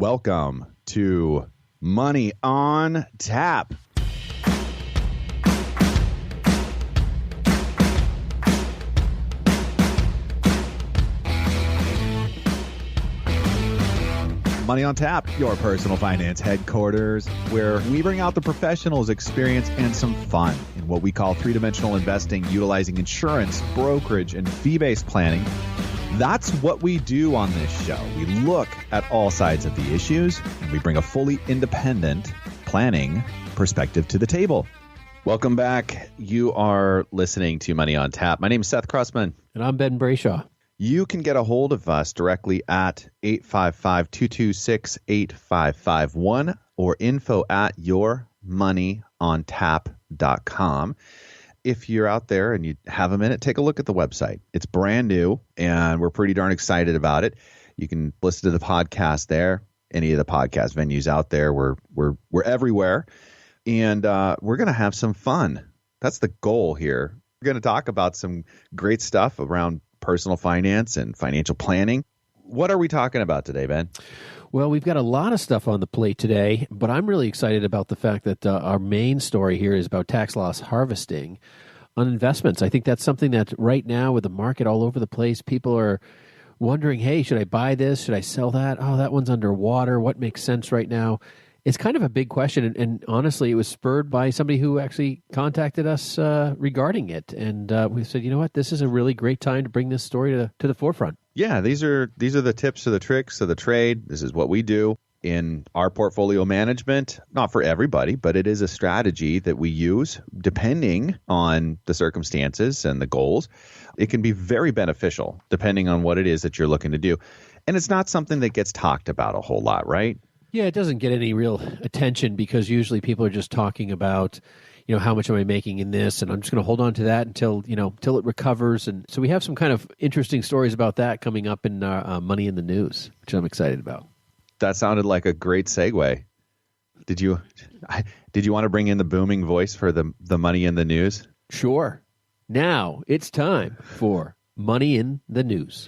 Welcome to Money on Tap. Money on Tap, your personal finance headquarters, where we bring out the professionals' experience and some fun in what we call three-dimensional investing, utilizing insurance, brokerage, and fee-based planning. That's what we do on this show. We look at all sides of the issues, and we bring a fully independent planning perspective to the table. Welcome back. You are listening to Money on Tap. My name is Seth Crossman. And I'm Ben Brayshaw. You can get a hold of us directly at 855-226-8551 or info at yourmoneyontap.com. If you're out there and you have a minute, take a look at the website. It's brand new, and we're pretty darn excited about it. You can listen to the podcast there, any of the podcast venues out there. We're everywhere, and we're going to have some fun. That's the goal here. We're going to talk about some great stuff around personal finance and financial planning. What are we talking about today, Ben? Well, we've got a lot of stuff on the plate today, but I'm really excited about the fact that our main story here is about tax loss harvesting on investments. I think that's something that right now with the market all over the place, people are wondering, hey, should I buy this? Should I sell that? Oh, that one's underwater. What makes sense right now? It's kind of a big question, and honestly, it was spurred by somebody who actually contacted us regarding it, and we said, you know what, this is a really great time to bring this story to the forefront. Yeah, these are the tips of the tricks of the trade. This is what we do in our portfolio management. Not for everybody, but it is a strategy that we use depending on the circumstances and the goals. It can be very beneficial depending on what it is that you're looking to do, and it's not something that gets talked about a whole lot, right? Yeah, it doesn't get any real attention because usually people are just talking about, you know, how much am I making in this, and I'm just going to hold on to that until it recovers. And so we have some kind of interesting stories about that coming up in Money in the News, which I'm excited about. That sounded like a great segue. Did you want to bring in the booming voice for the Money in the News? Sure. Now it's time for Money in the News.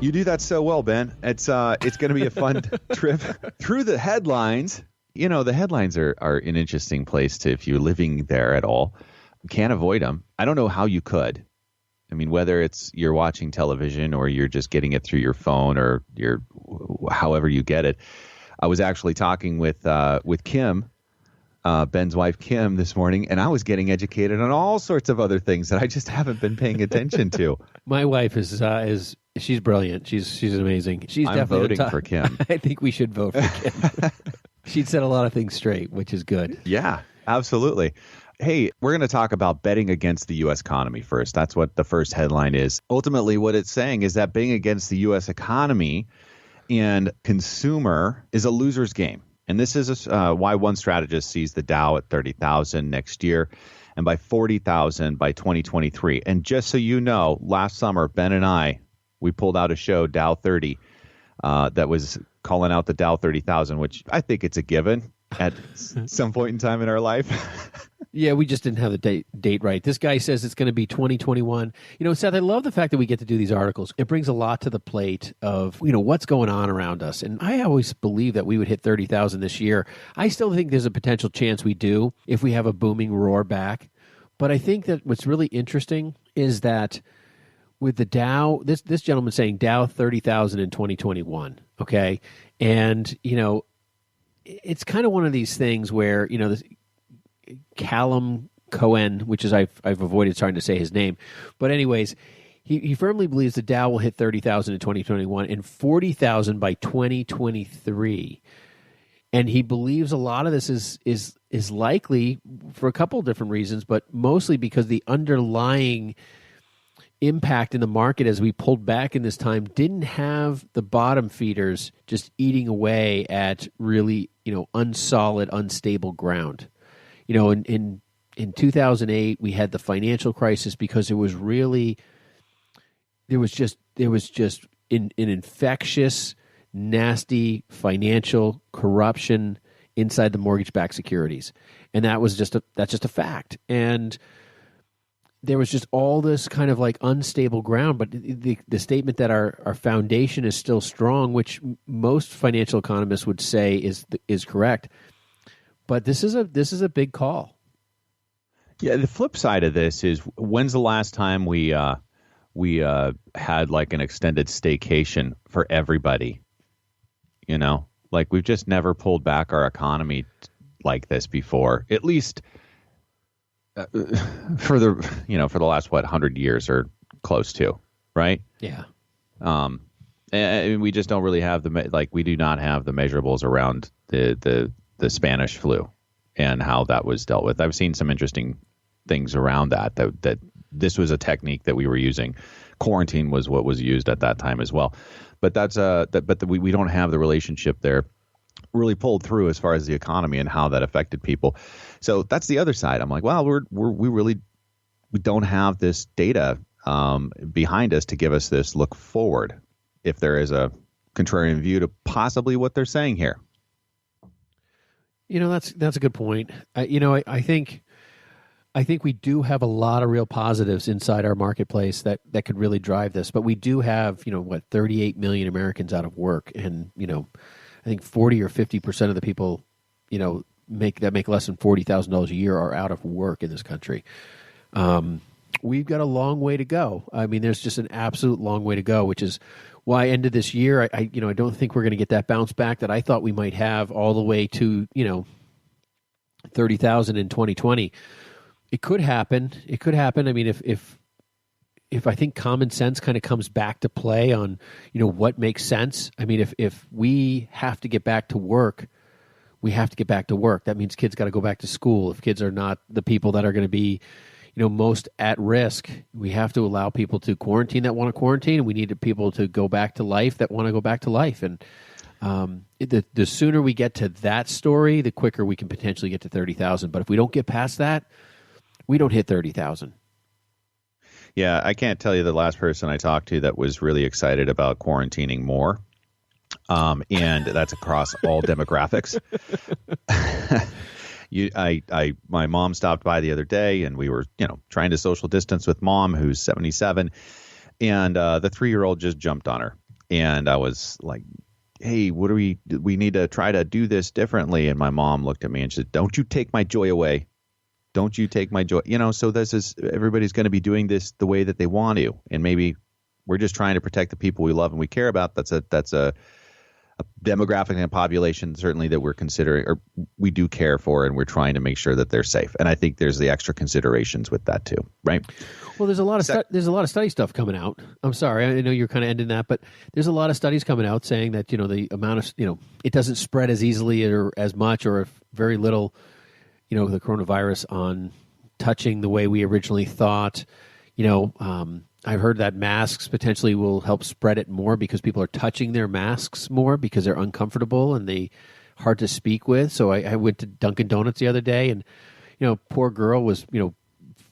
You do that so well, Ben. It's going to be a fun trip through the headlines. You know, the headlines are an interesting place to, if you're living there at all. You can't avoid them. I don't know how you could. I mean, whether it's you're watching television or you're just getting it through your phone or however you get it. I was actually talking with Kim, Ben's wife, Kim, this morning, and I was getting educated on all sorts of other things that I just haven't been paying attention to. My wife is she's brilliant. She's amazing. I'm definitely voting for Kim. I think we should vote for Kim. She'd set a lot of things straight, which is good. Yeah, absolutely. Hey, we're going to talk about betting against the U.S. economy first. That's what the first headline is. Ultimately, what it's saying is that betting against the U.S. economy and consumer is a loser's game. And this is why one strategist sees the Dow at 30,000 next year and by 40,000 by 2023. And just so you know, last summer, Ben and we pulled out a show, Dow 30, that was calling out the Dow 30,000, which I think it's a given at some point in time in our life. Yeah, we just didn't have the date right. This guy says it's going to be 2021. You know, Seth, I love the fact that we get to do these articles. It brings a lot to the plate of, what's going on around us. And I always believe that we would hit 30,000 this year. I still think there's a potential chance we do if we have a booming roar back. But I think that what's really interesting is that with the Dow, this gentleman's saying Dow 30,000 in 2021, okay? And, it's kind of one of these things where, this Callum Cohen, which is I've avoided starting to say his name, but anyways, he firmly believes the Dow will hit 30,000 in 2021 and 40,000 by 2023, and he believes a lot of this is likely for a couple of different reasons, but mostly because the underlying impact in the market as we pulled back in this time didn't have the bottom feeders just eating away at really unsolid, unstable ground. In 2008, we had the financial crisis because there was just an infectious, nasty financial corruption inside the mortgage-backed securities, and that's just a fact. And there was just all this kind of like unstable ground. But the statement that our foundation is still strong, which most financial economists would say is correct. But this is a big call. Yeah, the flip side of this is, when's the last time we had like an extended staycation for everybody? You know, like we've just never pulled back our economy like this before, at least for the last 100 years or close to, right? Yeah. And we just don't really have we do not have the measurables around the Spanish flu and how that was dealt with. I've seen some interesting things around that this was a technique that we were using. Quarantine was what was used at that time as well. But we don't have the relationship there really pulled through as far as the economy and how that affected people. So that's the other side. I'm like, well, we don't have this data behind us to give us this look forward, if there is a contrarian view to possibly what they're saying here. That's a good point. I think we do have a lot of real positives inside our marketplace that could really drive this. But we do have, 38 million Americans out of work. And, I think 40 or 50% of the people, make less than $40,000 a year are out of work in this country. We've got a long way to go. I mean, there's just an absolute long way to go, which is why end of this year, I don't think we're going to get that bounce back that I thought we might have all the way to, 30,000 in 2020. It could happen. I mean, if I think common sense kind of comes back to play on, what makes sense. I mean, if we have to get back to work, we have to get back to work. That means kids got to go back to school. If kids are not the people that are going to be, most at risk, we have to allow people to quarantine that want to quarantine, and we need people to go back to life that want to go back to life. And the sooner we get to that story, the quicker we can potentially get to 30,000. But if we don't get past that, we don't hit 30,000. Yeah, I can't tell you the last person I talked to that was really excited about quarantining more. And that's across all demographics. My mom stopped by the other day, and we were, trying to social distance with mom, who's 77, and the 3-year-old just jumped on her, and I was like, "Hey, we need to try to do this differently." And my mom looked at me and she said, "Don't you take my joy away. Don't you take my joy." So everybody's going to be doing this the way that they want to, and maybe we're just trying to protect the people we love and we care about. That's a demographic and a population certainly that we're considering, or we do care for, and we're trying to make sure that they're safe. And I think there's the extra considerations with that too, right? Well, there's a lot of study stuff coming out. I'm sorry, I know you're kind of ending that, but there's a lot of studies coming out saying that the amount of it doesn't spread as easily or as much, or if very little, the coronavirus on touching the way we originally thought. I've heard that masks potentially will help spread it more because people are touching their masks more because they're uncomfortable and they hard to speak with. So I went to Dunkin' Donuts the other day, and poor girl was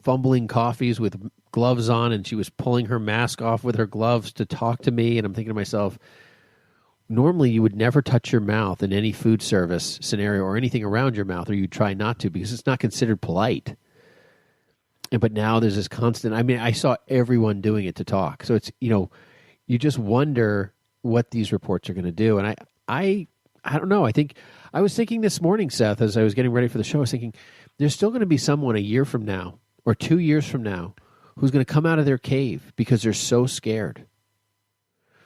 fumbling coffees with gloves on, and she was pulling her mask off with her gloves to talk to me. And I'm thinking to myself, normally you would never touch your mouth in any food service scenario or anything around your mouth, or you try not to because it's not considered polite. But now there's this constant, I saw everyone doing it to talk. So it's, you just wonder what these reports are going to do. And I don't know. I was thinking this morning, Seth, as I was getting ready for the show, I was thinking there's still going to be someone a year from now or 2 years from now who's going to come out of their cave because they're so scared.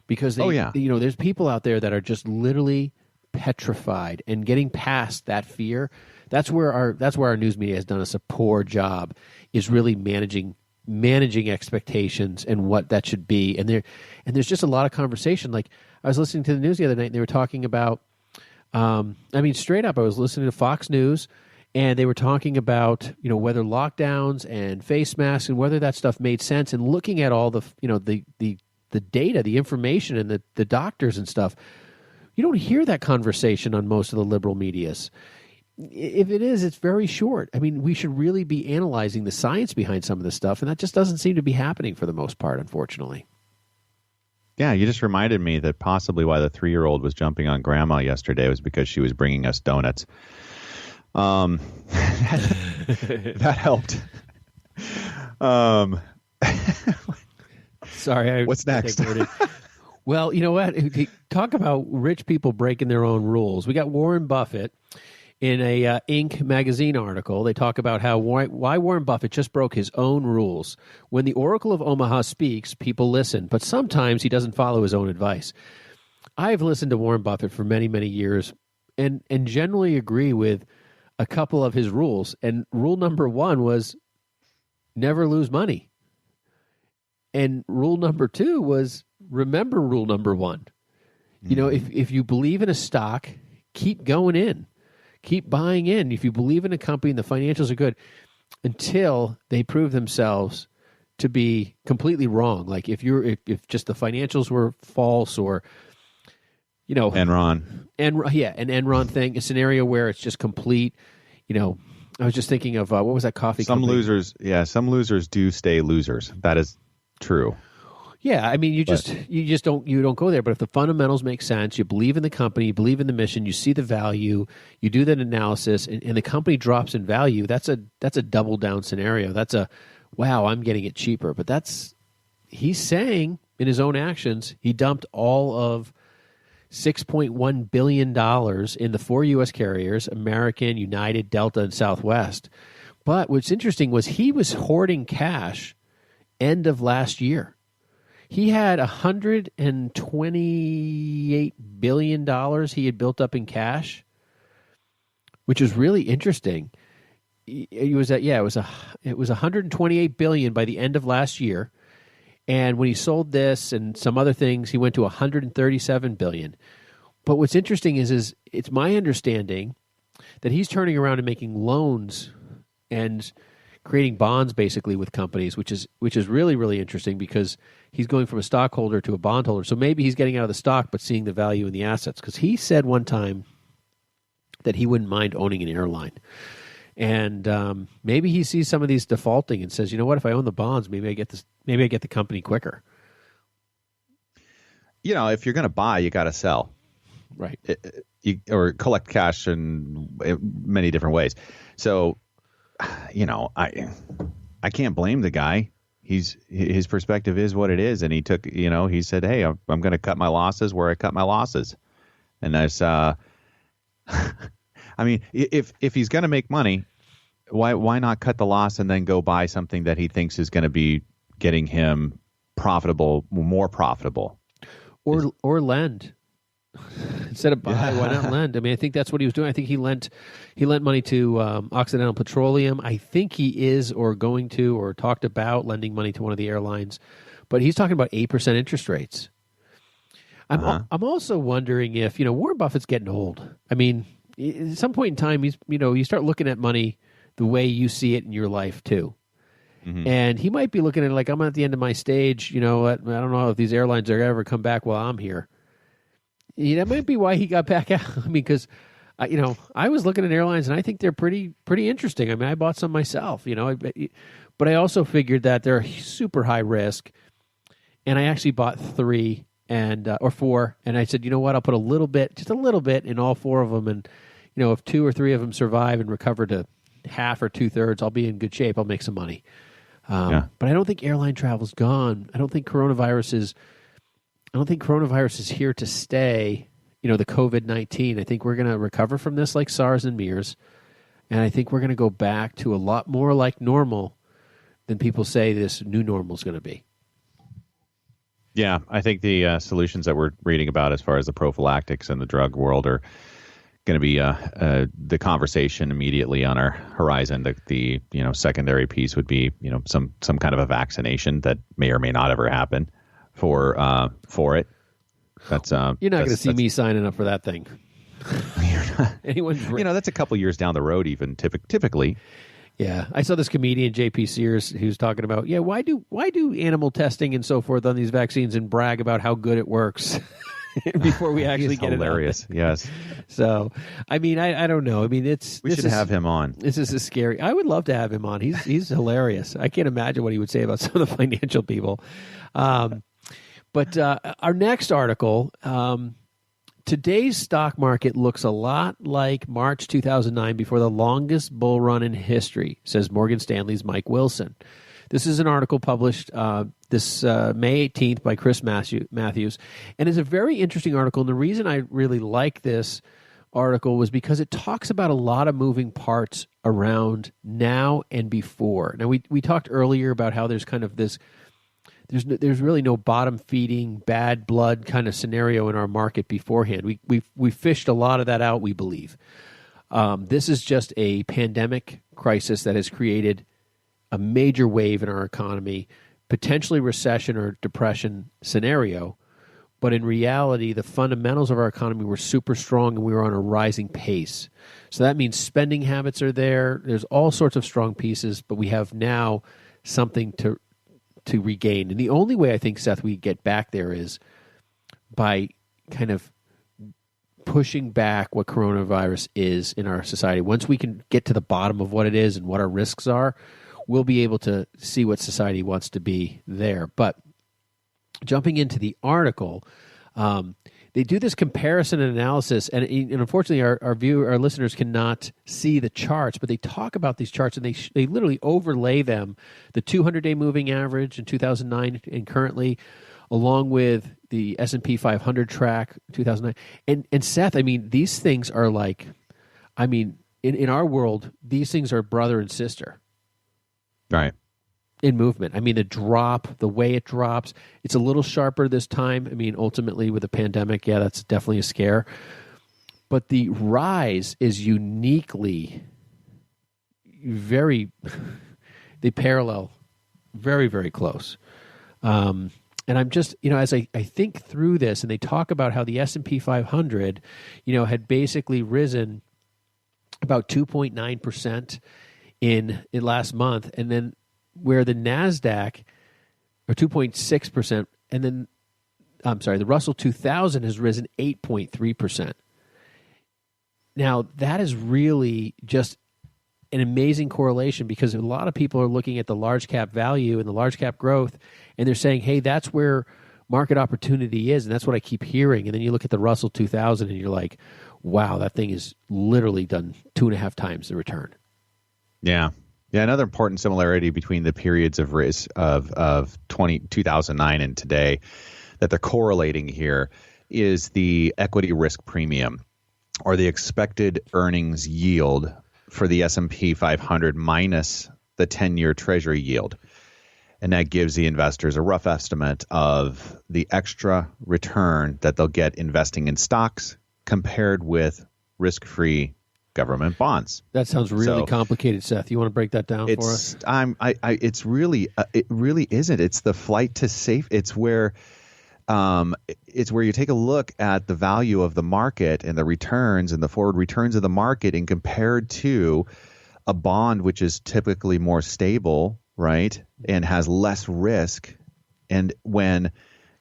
Because there's people out there that are just literally petrified, and getting past that fear. That's where our news media has done us a poor job, is really managing expectations and what that should be. And there's just a lot of conversation. Like, I was listening to the news the other night, and they were talking about, straight up, I was listening to Fox News, and they were talking about, whether lockdowns and face masks and whether that stuff made sense, and looking at all the data, the information, and the doctors and stuff. You don't hear that conversation on most of the liberal medias. If it is, it's very short. We should really be analyzing the science behind some of this stuff, and that just doesn't seem to be happening for the most part, unfortunately. Yeah, you just reminded me that possibly why the 3-year-old was jumping on Grandma yesterday was because she was bringing us donuts. That helped. Um, Sorry, what's next? Well, you know what? Talk about rich people breaking their own rules. We got Warren Buffett in a Inc. magazine article. They talk about how why Warren Buffett just broke his own rules. When the Oracle of Omaha speaks, people listen, but sometimes he doesn't follow his own advice. I've listened to Warren Buffett for many, many years and generally agree with a couple of his rules. And rule number one was never lose money. And rule number two was remember rule number one. You know, if you believe in a stock, keep going in. Keep buying in. If you believe in a company and the financials are good, until they prove themselves to be completely wrong. Like if just the financials were false, or Enron. an Enron thing, a scenario where it's just complete. I was just thinking of what was that coffee company? Some losers do stay losers. That is true. Yeah, I mean, you don't go there. But if the fundamentals make sense, you believe in the company, you believe in the mission, you see the value, you do that analysis, and the company drops in value. That's a double down scenario. That's wow, I'm getting it cheaper. But he's saying in his own actions, he dumped all of $6.1 billion in the 4 U.S. carriers: American, United, Delta, and Southwest. But what's interesting was he was hoarding cash end of last year. He had $128 billion he had built up in cash, which is really interesting. It was $128 billion by the end of last year, and when he sold this and some other things, he went to $137 billion. But what's interesting is it's my understanding that he's turning around and making loans and creating bonds basically with companies, which is really, really interesting because he's going from a stockholder to a bondholder. So maybe he's getting out of the stock but seeing the value in the assets, because he said one time that he wouldn't mind owning an airline. And maybe he sees some of these defaulting and says, you know what, if I own the bonds, maybe I get the company quicker. If you're going to buy, you got to sell. Right. Or collect cash in many different ways. So I can't blame the guy. His perspective is what it is, and he said, "Hey, I'm going to cut my losses where I cut my losses," and that's. I mean, if he's going to make money, why not cut the loss and then go buy something that he thinks is going to be getting him more profitable, or lend. Instead of buy, why not lend? I mean, I think that's what he was doing. I think he lent money to Occidental Petroleum. I think he is or going to or talked about lending money to one of the airlines. But he's talking about 8% interest rates. I'm also wondering if, Warren Buffett's getting old. I mean, at some point in time, you start looking at money the way you see it in your life too. Mm-hmm. And he might be looking at it like, I'm at the end of my stage. I don't know if these airlines are ever come back while I'm here. That might be why he got back out. I mean, because, I was looking at airlines, and I think they're pretty interesting. I mean, I bought some myself, but I also figured that they're super high risk, and I actually bought 3 or 4, and I said, you know what, I'll put just a little bit in all 4 of them, and, if 2 or 3 of them survive and recover to half or 2/3, I'll be in good shape. I'll make some money. But I don't think airline travel's gone. I don't think coronavirus is here to stay, the COVID-19. I think we're going to recover from this like SARS and MERS, and I think we're going to go back to a lot more like normal than people say this new normal is going to be. Yeah, I think the solutions that we're reading about as far as the prophylactics and the drug world are going to be the conversation immediately on our horizon. The secondary piece would be some kind of a vaccination that may or may not ever happen for it. That's you're not going to see me signing up for that thing. Anyone's that's a couple years down the road, even typically. Yeah, I saw this comedian JP Sears who's talking about why do animal testing and so forth on these vaccines and brag about how good it works before we actually get hilarious. It. Yes. So I mean I don't know. I mean we should have him on. This is scary. I would love to have him on. He's hilarious. I can't imagine what he would say about some of the financial people. But our next article, today's stock market looks a lot like March 2009 before the longest bull run in history, says Morgan Stanley's Mike Wilson. This is an article published this May 18th by Chris Matthews, and it's a very interesting article. And the reason I really like this article was because it talks about a lot of moving parts around now and before. Now, we talked earlier about how there's kind of this, there's really no bottom feeding, bad blood kind of scenario in our market beforehand. We fished a lot of that out, we believe. This is just a pandemic crisis that has created a major wave in our economy, potentially recession or depression scenario. But in reality, the fundamentals of our economy were super strong and we were on a rising pace. So that means spending habits are there. There's all sorts of strong pieces, but we have now something to regain. And the only way I think, Seth, we get back there is by kind of pushing back what coronavirus is in our society. Once we can get to the bottom of what it is and what our risks are, we'll be able to see what society wants to be there. But jumping into the article, they do this comparison and analysis, and unfortunately, our listeners cannot see the charts, but they talk about these charts, and they literally overlay them, the 200-day moving average in 2009 and currently, along with the S&P 500 track 2009. And Seth, I mean, these things are like, I mean, in our world, these things are brother and sister. Right. In movement. I mean, the drop, the way it drops, it's a little sharper this time. I mean, ultimately with the pandemic, yeah, that's definitely a scare. But the rise is uniquely they parallel very, very close. And I'm just, as I think through this, and they talk about how the S&P 500, had basically risen about 2.9% in last month, and then where the NASDAQ, or 2.6%, and then, the Russell 2000 has risen 8.3%. Now, that is really just an amazing correlation because a lot of people are looking at the large cap value and the large cap growth, and they're saying, hey, that's where market opportunity is, and that's what I keep hearing. And then you look at the Russell 2000, and you're like, wow, that thing is literally done 2.5 times the return. Yeah. Yeah, another important similarity between the periods of risk of 2009 and today that they're correlating here is the equity risk premium, or the expected earnings yield for the S&P 500 minus the 10-year Treasury yield. And that gives the investors a rough estimate of the extra return that they'll get investing in stocks compared with risk-free government bonds. That sounds really complicated, Seth. You want to break that down for us? It's really, it really isn't. It's the flight to safe. It's where you take a look at the value of the market and the returns and the forward returns of the market, and compared to a bond, which is typically more stable, right, and has less risk. And when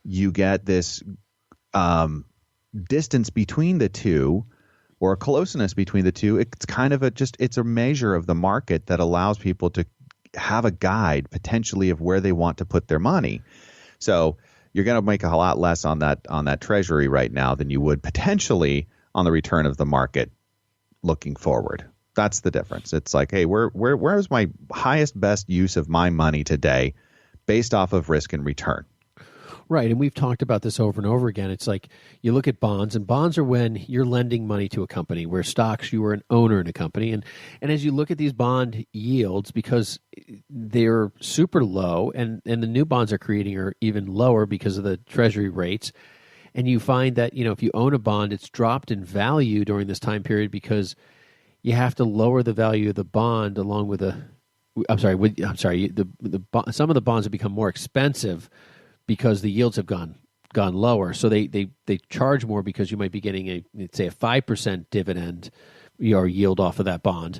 you get this distance between the two, or a closeness between the two, it's kind of it's a measure of the market that allows people to have a guide potentially of where they want to put their money. So you're going to make a lot less on that Treasury right now than you would potentially on the return of the market looking forward. That's the difference. It's like, hey, where is my highest, best use of my money today based off of risk and return? Right, and we've talked about this over and over again. It's like you look at bonds, and bonds are when you're lending money to a company, where stocks, you are an owner in a company. And as you look at these bond yields, because they're super low, and the new bonds are creating are even lower because of the Treasury rates, and you find that, if you own a bond, it's dropped in value during this time period because you have to lower the value of the bond along with some of the bonds have become more expensive because the yields have gone lower. So they charge more because you might be getting a 5% dividend or yield off of that bond.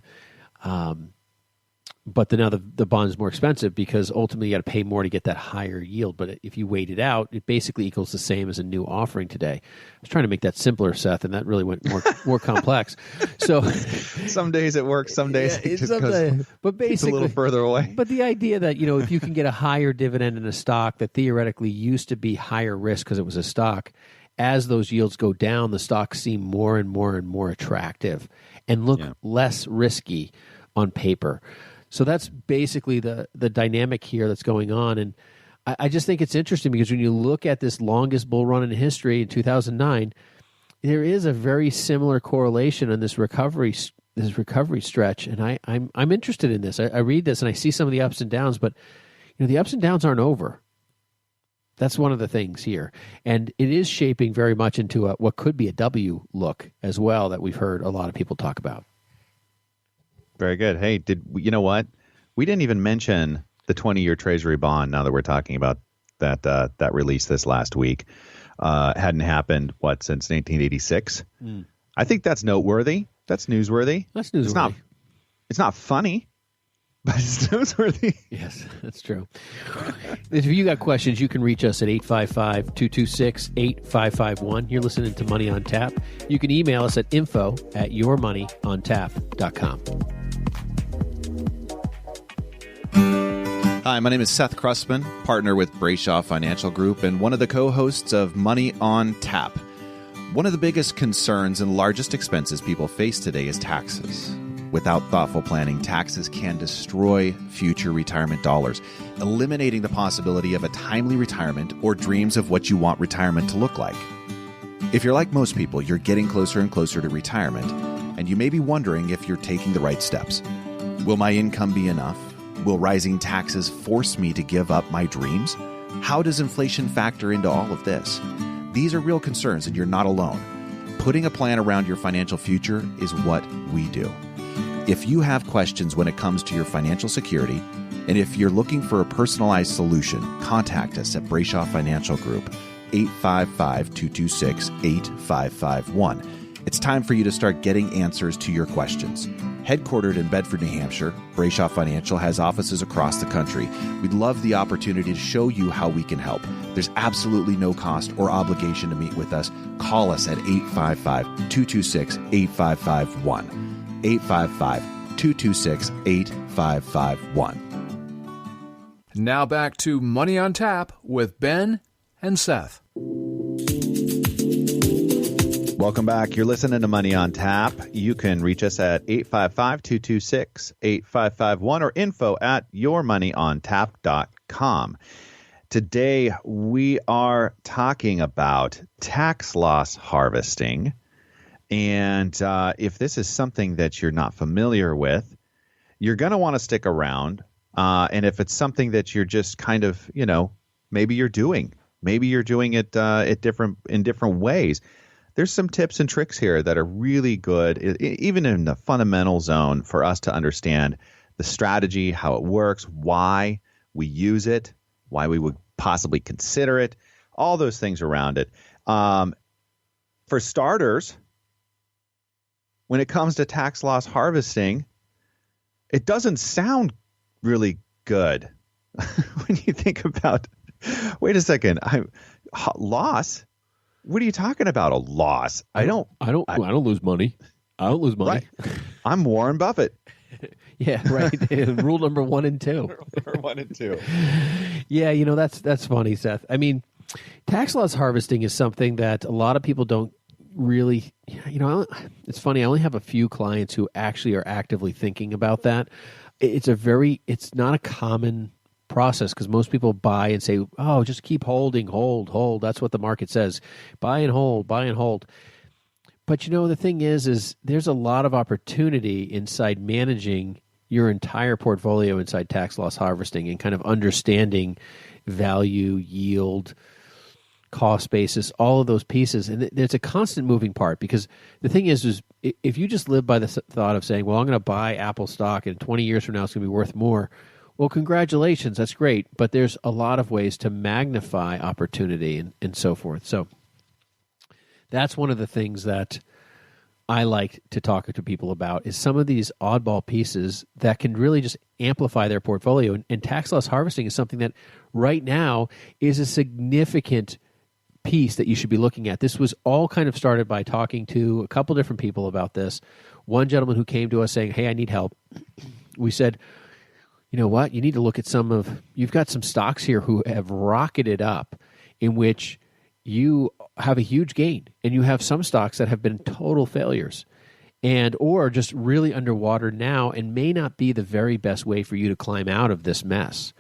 But now the bond is more expensive because ultimately you got to pay more to get that higher yield. But if you wait it out, it basically equals the same as a new offering today. I was trying to make that simpler, Seth, and that really went more complex. So some days it works, some days it just goes, but basically, it's a little further away. But the idea that, if you can get a higher dividend in a stock that theoretically used to be higher risk because it was a stock, as those yields go down, the stocks seem more and more and more attractive and look less risky on paper. So that's basically the dynamic here that's going on. And I just think it's interesting because when you look at this longest bull run in history in 2009, there is a very similar correlation in this recovery stretch. And I'm interested in this. I read this and I see some of the ups and downs, but the ups and downs aren't over. That's one of the things here. And it is shaping very much into what could be a W look as well that we've heard a lot of people talk about. Very good. Hey, you know what? We didn't even mention the 20-year Treasury bond now that we're talking about that release this last week. Hadn't happened, since 1986? I think that's noteworthy. That's newsworthy. That's newsworthy. It's not funny, but it's newsworthy. Yes, that's true. If you got questions, you can reach us at 855-226-8551. You're listening to Money on Tap. You can email us at info@yourmoneyontap.com. Hi, my name is Seth Crustman, partner with Brayshaw Financial Group and one of the co-hosts of Money on Tap. One of the biggest concerns and largest expenses people face today is taxes. Without thoughtful planning, taxes can destroy future retirement dollars, eliminating the possibility of a timely retirement or dreams of what you want retirement to look like. If you're like most people, you're getting closer and closer to retirement, and you may be wondering if you're taking the right steps. Will my income be enough? Will rising taxes force me to give up my dreams? How does inflation factor into all of this? These are real concerns, and you're not alone. Putting a plan around your financial future is what we do. If you have questions when it comes to your financial security, and if you're looking for a personalized solution, contact us at Brayshaw Financial Group, 855-226-8551. It's time for you to start getting answers to your questions. Headquartered in Bedford, New Hampshire, Brayshaw Financial has offices across the country. We'd love the opportunity to show you how we can help. There's absolutely no cost or obligation to meet with us. Call us at 855-226-8551. 855-226-8551. Now back to Money on Tap with Ben and Seth. Welcome back. You're listening to Money on Tap. You can reach us at 855-226-8551 or info@yourmoneyontap.com. Today, we are talking about tax loss harvesting. And if this is something that you're not familiar with, you're going to want to stick around. And if it's something that you're just kind of, maybe you're doing it in different ways, there's some tips and tricks here that are really good, even in the fundamental zone, for us to understand the strategy, how it works, why we use it, why we would possibly consider it, all those things around it. For starters, when it comes to tax loss harvesting, it doesn't sound really good when you think about, wait a second, loss? What are you talking about? A loss? I don't lose money. I don't lose money. Right. I'm Warren Buffett. Yeah, right. Rule number 1 and 2. Number 1 and 2. Yeah, that's funny, Seth. I mean, tax loss harvesting is something that a lot of people don't really, it's funny. I only have a few clients who actually are actively thinking about that. It's not a common process because most people buy and say, oh, just keep holding, hold. That's what the market says. Buy and hold. But the thing is there's a lot of opportunity inside managing your entire portfolio inside tax loss harvesting and kind of understanding value, yield, cost basis, all of those pieces. And it's a constant moving part because the thing is if you just live by the thought of saying, well, I'm going to buy Apple stock and 20 years from now it's going to be worth more. Well, congratulations. That's great. But there's a lot of ways to magnify opportunity and so forth. So that's one of the things that I like to talk to people about is some of these oddball pieces that can really just amplify their portfolio. And tax loss harvesting is something that right now is a significant piece that you should be looking at. This was all kind of started by talking to a couple different people about this. One gentleman who came to us saying, hey, I need help. We said, you know what? You need to look at you've got some stocks here who have rocketed up in which you have a huge gain, and you have some stocks that have been total failures. and or just really underwater now and may not be the very best way for you to climb out of this mess.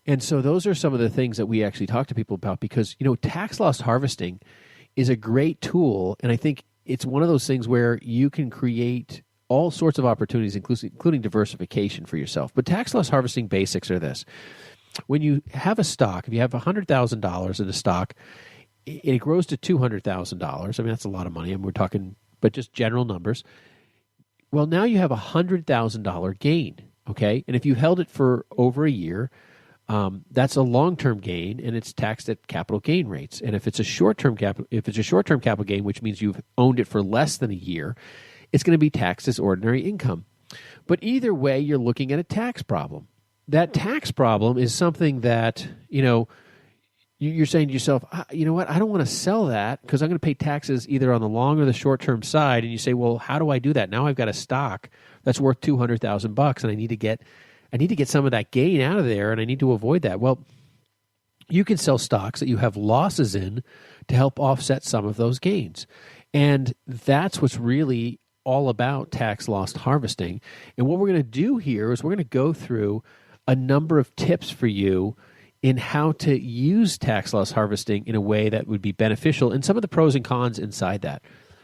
And so those are some of the things that we actually talk to people about because, tax loss harvesting is a great tool. And I think it's one of those things where you can create all sorts of opportunities, including diversification for yourself. But tax loss harvesting basics are this. When you have a stock, if you have $100,000 in a stock, it grows to $200,000. I mean, that's a lot of money. We're talking, but just general numbers. Well, now you have a $100,000 gain, okay? And if you held it for over a year, that's a long-term gain, and it's taxed at capital gain rates. And if it's a short-term capital gain, which means you've owned it for less than a year, it's going to be taxed as ordinary income. But either way, you're looking at a tax problem. That tax problem is something that, you're saying to yourself, you know what, I don't want to sell that because I'm going to pay taxes either on the long or the short-term side. And you say, well, how do I do that? Now I've got a stock that's worth $200,000 and I need to get some of that gain out of there, and I need to avoid that. Well, you can sell stocks that you have losses in to help offset some of those gains. And that's what's really all about tax loss harvesting. And what we're going to do here is we're going to go through a number of tips for you in how to use tax loss harvesting in a way that would be beneficial and some of the pros and cons inside that.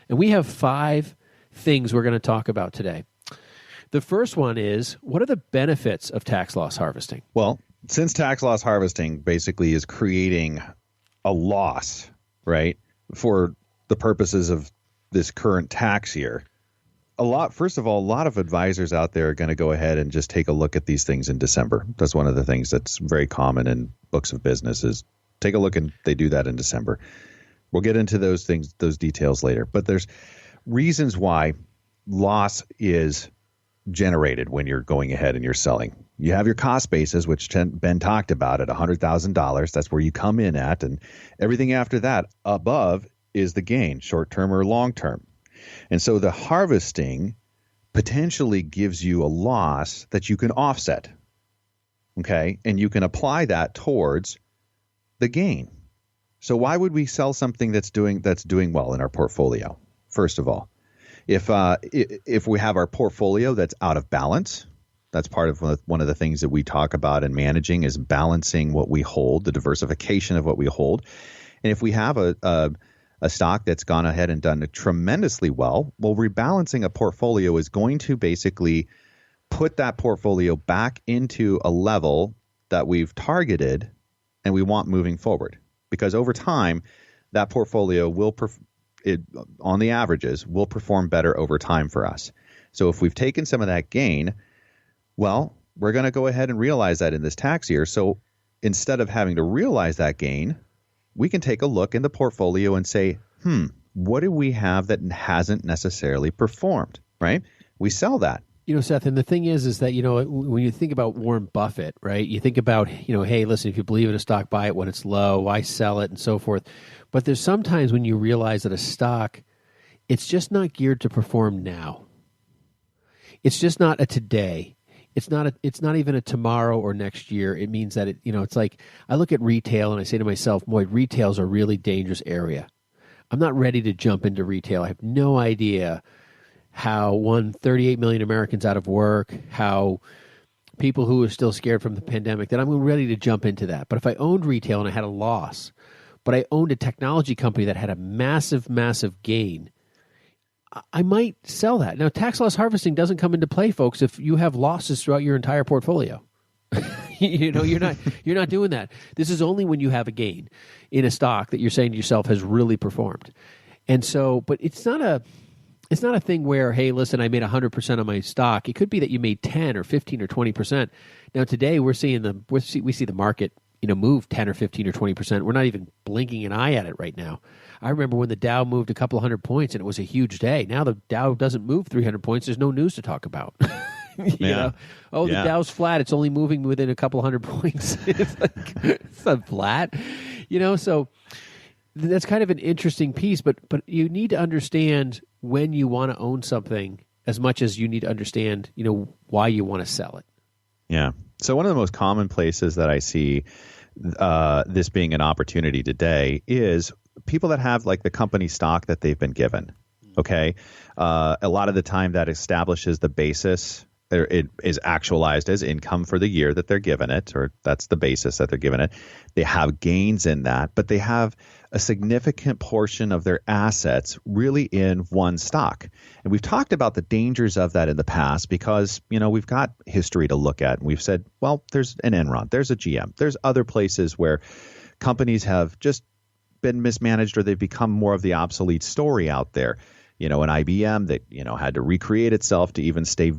And we have 5 things we're going to talk about today. The first one is, what are the benefits of tax loss harvesting? Well, since tax loss harvesting basically is creating a loss, right, for the purposes of this current tax year, first of all, a lot of advisors out there are going to go ahead and just take a look at these things in December. That's one of the things that's very common in books of business is take a look, and they do that in December. We'll get into those things, those details later. But there's reasons why loss is generated when you're going ahead and you're selling. You have your cost basis, which Ben talked about at $100,000. That's where you come in at, and everything after that above is the gain, short-term or long-term. And so the harvesting potentially gives you a loss that you can offset, okay? And you can apply that towards the gain. So why would we sell something that's doing well in our portfolio? First of all, if we have our portfolio that's out of balance, that's part of one of the things that we talk about in managing is balancing what we hold, the diversification of what we hold. And if we have a stock that's gone ahead and done tremendously well, rebalancing a portfolio is going to basically put that portfolio back into a level that we've targeted and we want moving forward. Because over time, that portfolio on the averages, will perform better over time for us. So if we've taken some of that gain, well, we're going to go ahead and realize that in this tax year. So instead of having to realize that gain, we can take a look in the portfolio and say, what do we have that hasn't necessarily performed, right? We sell that. Seth, and the thing is that, when you think about Warren Buffett, right, you think about, hey, listen, if you believe in a stock, buy it when it's low, why sell it and so forth. But there's sometimes when you realize that a stock, it's just not geared to perform now. It's just not a today. It's not even a tomorrow or next year. It means that it's like I look at retail and I say to myself, boy, retail's a really dangerous area. I'm not ready to jump into retail. I have no idea how 38 million Americans out of work, how people who are still scared from the pandemic, that I'm ready to jump into that. But if I owned retail and I had a loss, but I owned a technology company that had a massive, massive gain, I might sell that. Now, tax loss harvesting doesn't come into play, folks, if you have losses throughout your entire portfolio. You're not doing that. This is only when you have a gain in a stock that you're saying to yourself has really performed. And so, but it's not a thing where, hey, listen, I made 100% on my stock. It could be that you made 10 or 15 or 20%. Now today we see the market, move 10 or 15 or 20%. We're not even blinking an eye at it right now. I remember when the Dow moved a couple of 100 points and it was a huge day. Now the Dow doesn't move 300 points. There's no news to talk about. The Dow's flat. It's only moving within a couple of 100 points. It's not flat. So that's kind of an interesting piece, but you need to understand when you want to own something as much as you need to understand, why you want to sell it. Yeah. So one of the most common places that I see this being an opportunity today is people that have like the company stock that they've been given. Okay. A lot of the time that establishes the basis, or it is actualized as income for the year that they're given it, or that's the basis that they're given it. They have gains in that, but they have a significant portion of their assets really in one stock. And we've talked about the dangers of that in the past because, we've got history to look at. And we've said, well, there's an Enron, there's a GM, there's other places where companies have just been mismanaged or they've become more of the obsolete story out there. An IBM that, had to recreate itself to even stay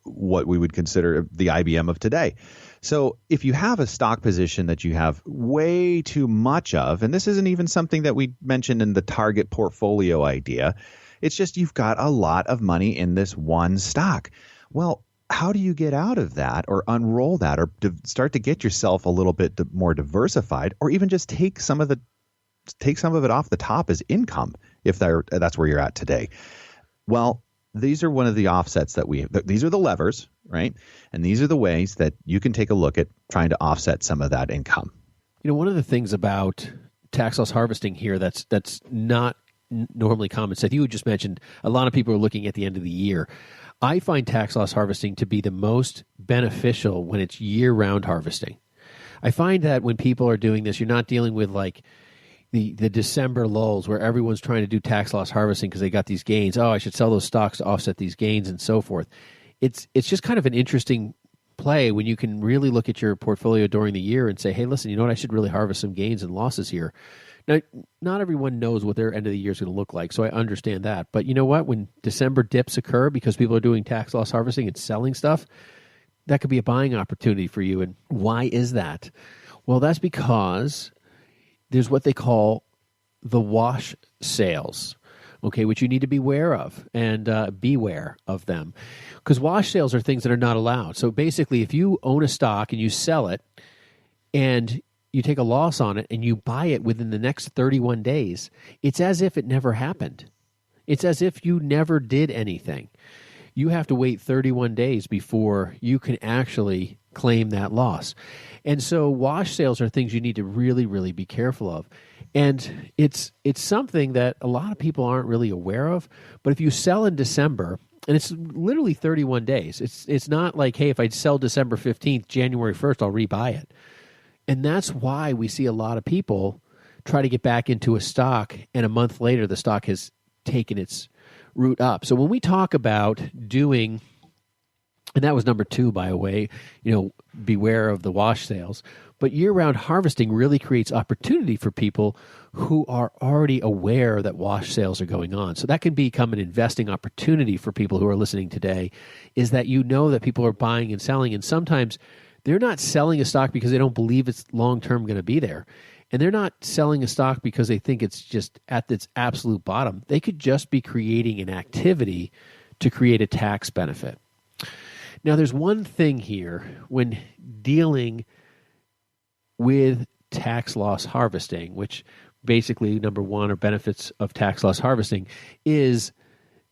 what we would consider the IBM of today. So if you have a stock position that you have way too much of, and this isn't even something that we mentioned in the target portfolio idea, it's just you've got a lot of money in this one stock. Well, how do you get out of that or unroll that or start to get yourself a little bit more diversified, or even just take some of it off the top as income if that's where you're at today? Well, these are one of the offsets these are the levers, right? And these are the ways that you can take a look at trying to offset some of that income. One of the things about tax loss harvesting here that's not normally common, Seth, you had just mentioned a lot of people are looking at the end of the year. I find tax loss harvesting to be the most beneficial when it's year-round harvesting. I find that when people are doing this, you're not dealing with like the December lulls where everyone's trying to do tax loss harvesting because they got these gains. Oh, I should sell those stocks to offset these gains and so forth. It's just kind of an interesting play when you can really look at your portfolio during the year and say, hey, listen, you know what? I should really harvest some gains and losses here. Now, not everyone knows what their end of the year is going to look like, so I understand that. But you know what? When December dips occur because people are doing tax loss harvesting and selling stuff, that could be a buying opportunity for you. And why is that? Well, that's because there's what they call the wash sales, okay, which you need to be aware of and beware of them. Because wash sales are things that are not allowed. So basically, if you own a stock and you sell it and you take a loss on it and you buy it within the next 31 days, it's as if it never happened. It's as if you never did anything. You have to wait 31 days before you can actually claim that loss. And so wash sales are things you need to really, really be careful of. And it's something that a lot of people aren't really aware of. But if you sell in December, and it's literally 31 days, it's not like, hey, if I sell December 15th, January 1st, I'll rebuy it. And that's why we see a lot of people try to get back into a stock, and a month later, the stock has taken its route up. So when we talk about doing, and that was number 2, by the way, beware of the wash sales. But year-round harvesting really creates opportunity for people who are already aware that wash sales are going on. So that can become an investing opportunity for people who are listening today, is that that people are buying and selling, and sometimes they're not selling a stock because they don't believe it's long-term going to be there. And they're not selling a stock because they think it's just at its absolute bottom. They could just be creating an activity to create a tax benefit. Now, there's one thing here when dealing with tax loss harvesting, which basically, number one, are benefits of tax loss harvesting, is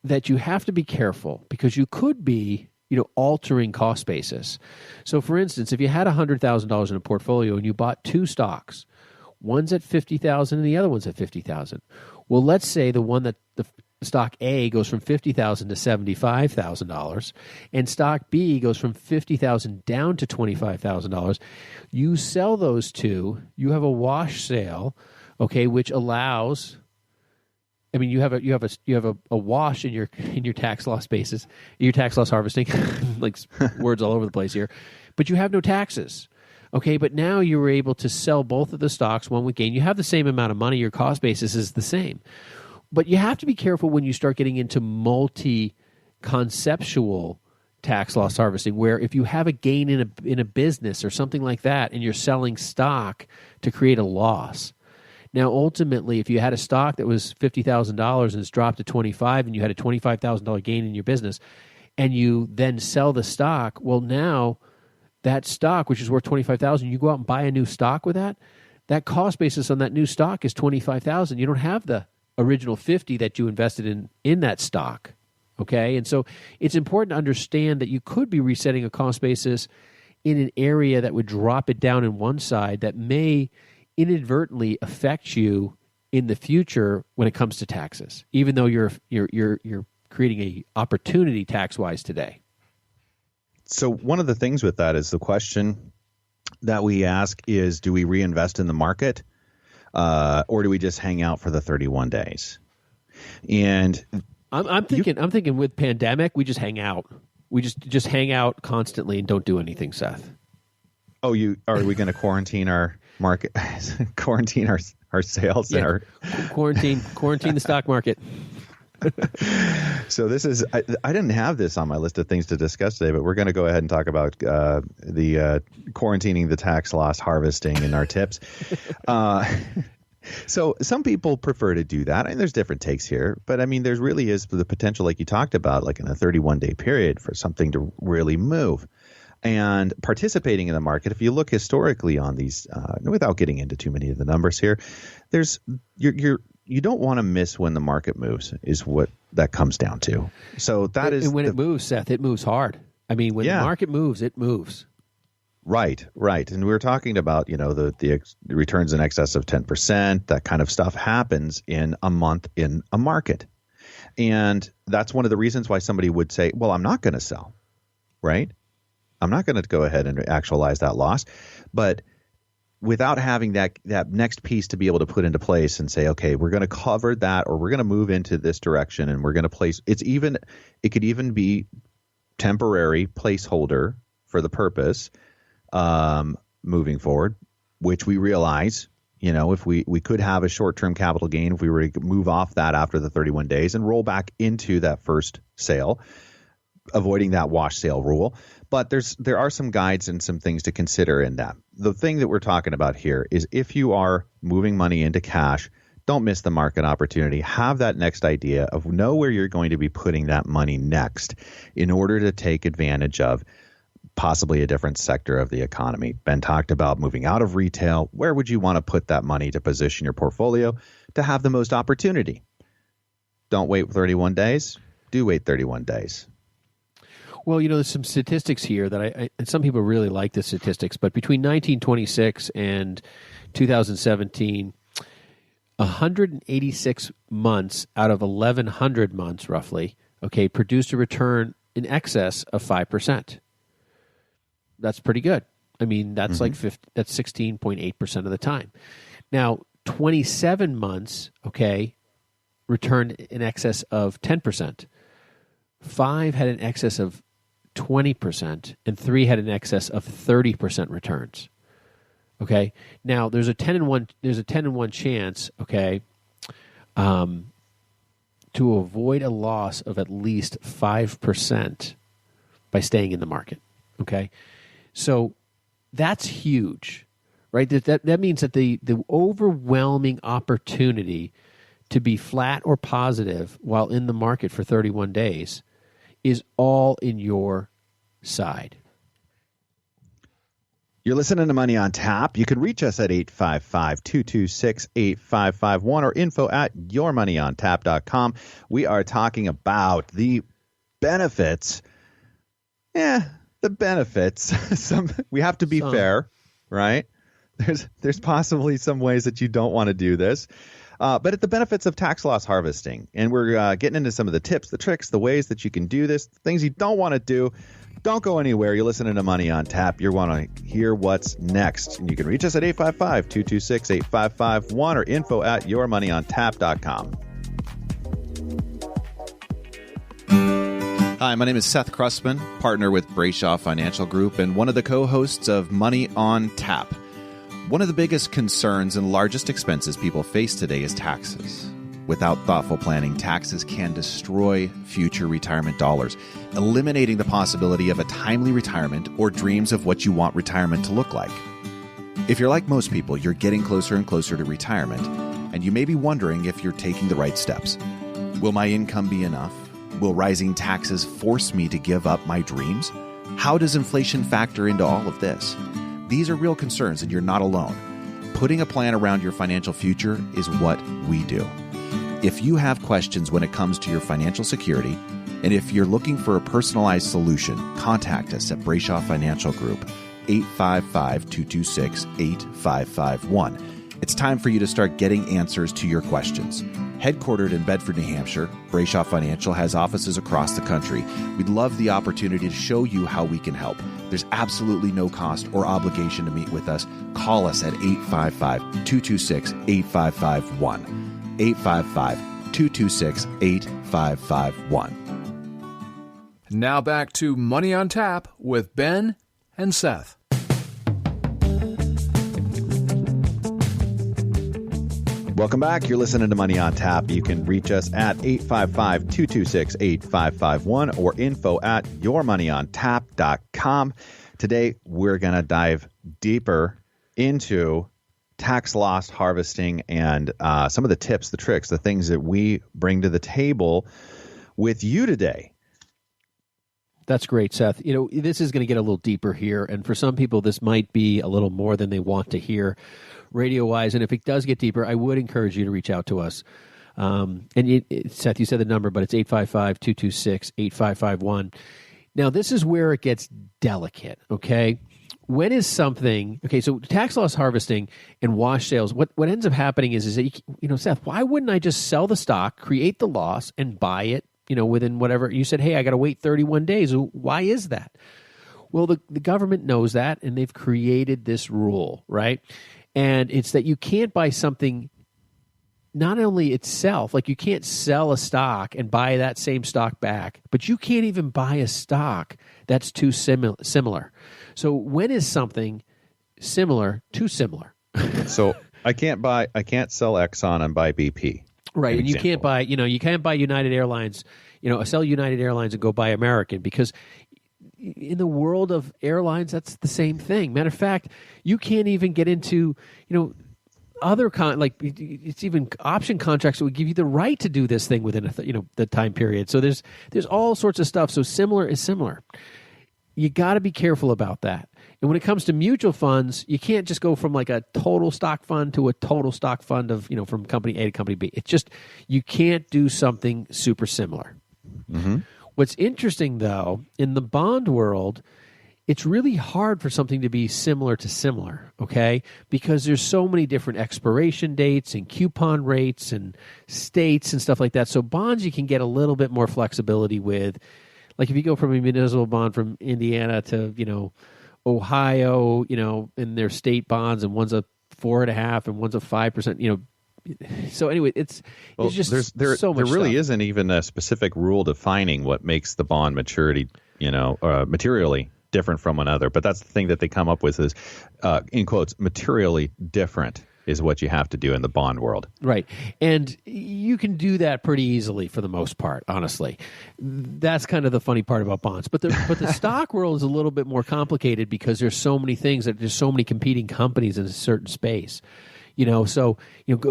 that you have to be careful because you could be altering cost basis. So, for instance, if you had $100,000 in a portfolio and you bought 2 stocks, one's at $50,000 and the other one's at $50,000. Well, let's say the one that the stock A goes from $50,000 to $75,000, and stock B goes from $50,000 down to $25,000. You sell those two. You have a wash sale, okay, which allows. I mean, you have a wash in your tax loss basis, your tax loss harvesting, like words all over the place here, but you have no taxes. Okay, but now you were able to sell both of the stocks, one with gain. You have the same amount of money. Your cost basis is the same. But you have to be careful when you start getting into multi-conceptual tax loss harvesting, where if you have a gain in a business or something like that and you're selling stock to create a loss. Now, ultimately, if you had a stock that was $50,000 and it's dropped to $25,000 and you had a $25,000 gain in your business and you then sell the stock, well, now that stock, which is worth $25,000, you go out and buy a new stock with that cost basis on that new stock is $25,000. You don't have the original $50,000 that you invested in that stock, okay? And so it's important to understand that you could be resetting a cost basis in an area that would drop it down in one side that may inadvertently affect you in the future when it comes to taxes, even though you're creating a opportunity tax-wise today? So one of the things with that is the question that we ask is, do we reinvest in the market or do we just hang out for the 31 days? And I'm thinking with pandemic, we just hang out. We just hang out constantly and don't do anything, Seth. Oh, are we going to quarantine our market, quarantine our sales? Yeah. And our quarantine the stock market. So this is, I didn't have this on my list of things to discuss today, but we're going to go ahead and talk about the quarantining the tax loss harvesting in our tips. So some people prefer to do that. And there's different takes here, but I mean, there really is the potential, like you talked about, like in a 31-day period for something to really move. And participating in the market, if you look historically on these, without getting into too many of the numbers here, you don't want to miss when the market moves is what that comes down to. So that is, and when it moves, Seth, it moves hard. I mean, when the market moves, it moves. Right. And we were talking about, the returns in excess of 10%, that kind of stuff happens in a month in a market. And that's one of the reasons why somebody would say, well, I'm not going to sell, right? I'm not going to go ahead and actualize that loss. But without having that next piece to be able to put into place and say, okay, we're going to cover that, or we're going to move into this direction, and we're going to place it could even be temporary placeholder for the purpose moving forward, which we realize, if we could have a short-term capital gain if we were to move off that after the 31 days and roll back into that first sale, avoiding that wash sale rule. But there are some guides and some things to consider in that. The thing that we're talking about here is if you are moving money into cash, don't miss the market opportunity. Have that next idea of know where you're going to be putting that money next in order to take advantage of possibly a different sector of the economy. Ben talked about moving out of retail. Where would you want to put that money to position your portfolio to have the most opportunity? Don't wait 31 days. Do wait 31 days. Well, there's some statistics here that and some people really like the statistics, but between 1926 and 2017, 186 months out of 1,100 months, roughly, produced a return in excess of 5%. That's pretty good. I mean, that's that's 16.8% of the time. Now, 27 months, returned in excess of 10%. 5 had an excess of 20%, and 3 had an excess of 30% returns. Okay. Now there's a 10 and 1 chance, to avoid a loss of at least 5% by staying in the market. Okay. So that's huge, right? That means that the overwhelming opportunity to be flat or positive while in the market for 31 days is all in your side. You're listening to Money on Tap. You can reach us at 855-226-8551 or info@yourmoneyontap.com. We are talking about the benefits. The benefits. We have to be fair, right? There's possibly some ways that you don't want to do this. But at the benefits of tax loss harvesting. And we're getting into some of the tips, the tricks, the ways that you can do this, things you don't want to do. Don't go anywhere. You're listening to Money on Tap. You want to hear what's next. And you can reach us at 855-226-8551 or info@yourmoneyontap.com. Hi, my name is Seth Krussman, partner with Brayshaw Financial Group and one of the co-hosts of Money on Tap. One of the biggest concerns and largest expenses people face today is taxes. Without thoughtful planning, taxes can destroy future retirement dollars, eliminating the possibility of a timely retirement or dreams of what you want retirement to look like. If you're like most people, you're getting closer and closer to retirement, and you may be wondering if you're taking the right steps. Will my income be enough? Will rising taxes force me to give up my dreams? How does inflation factor into all of this? These are real concerns, and you're not alone. Putting a plan around your financial future is what we do. If you have questions when it comes to your financial security, and if you're looking for a personalized solution, contact us at Brayshaw Financial Group, 855-226-8551. It's time for you to start getting answers to your questions. Headquartered in Bedford, New Hampshire, Brayshaw Financial has offices across the country. We'd love the opportunity to show you how we can help. There's absolutely no cost or obligation to meet with us. Call us at 855-226-8551. 855-226-8551. Now back to Money on Tap with Ben and Seth. Welcome back. You're listening to Money on Tap. You can reach us at 855-226-8551 or info@yourmoneyontap.com. Today, we're going to dive deeper into tax loss harvesting and some of the tips, the tricks, the things that we bring to the table with you today. That's great, Seth. This is going to get a little deeper here, and for some people, this might be a little more than they want to hear radio-wise, and if it does get deeper, I would encourage you to reach out to us. Seth, you said the number, but it's 855-226-8551. Now, this is where it gets delicate, okay? When is something... Okay, so tax loss harvesting and wash sales, what ends up happening is that, Seth, why wouldn't I just sell the stock, create the loss, and buy it, within whatever... You said, hey, I got to wait 31 days. Why is that? Well, the government knows that, and they've created this rule, right? And it's that you can't buy something, not only itself, like you can't sell a stock and buy that same stock back, but you can't even buy a stock that's too similar. So when is something similar too similar? So I can't sell Exxon and buy BP. Right. And you can't buy United Airlines, sell United Airlines and go buy American, because in the world of airlines, that's the same thing. Matter of fact, you can't even get into, other it's even option contracts that would give you the right to do this thing within the time period. So there's all sorts of stuff. So similar is similar. You got to be careful about that. And when it comes to mutual funds, you can't just go from like a total stock fund to a total stock fund of, from company A to company B. It's just, you can't do something super similar. Mm-hmm. What's interesting, though, in the bond world, it's really hard for something to be similar to similar, okay? Because there's so many different expiration dates and coupon rates and states and stuff like that. So bonds you can get a little bit more flexibility with. Like if you go from a municipal bond from Indiana to, Ohio, in their state bonds, and one's a 4.5% and one's a 5%, So anyway, it's just there so much really stuff. isn't even a specific rule defining what makes the bond maturity, materially different from another. But that's the thing that they come up with is, in quotes, materially different is what you have to do in the bond world. Right. And you can do that pretty easily for the most part, honestly. That's kind of the funny part about bonds. But the stock world is a little bit more complicated because there's so many things, there's so many competing companies in a certain space. So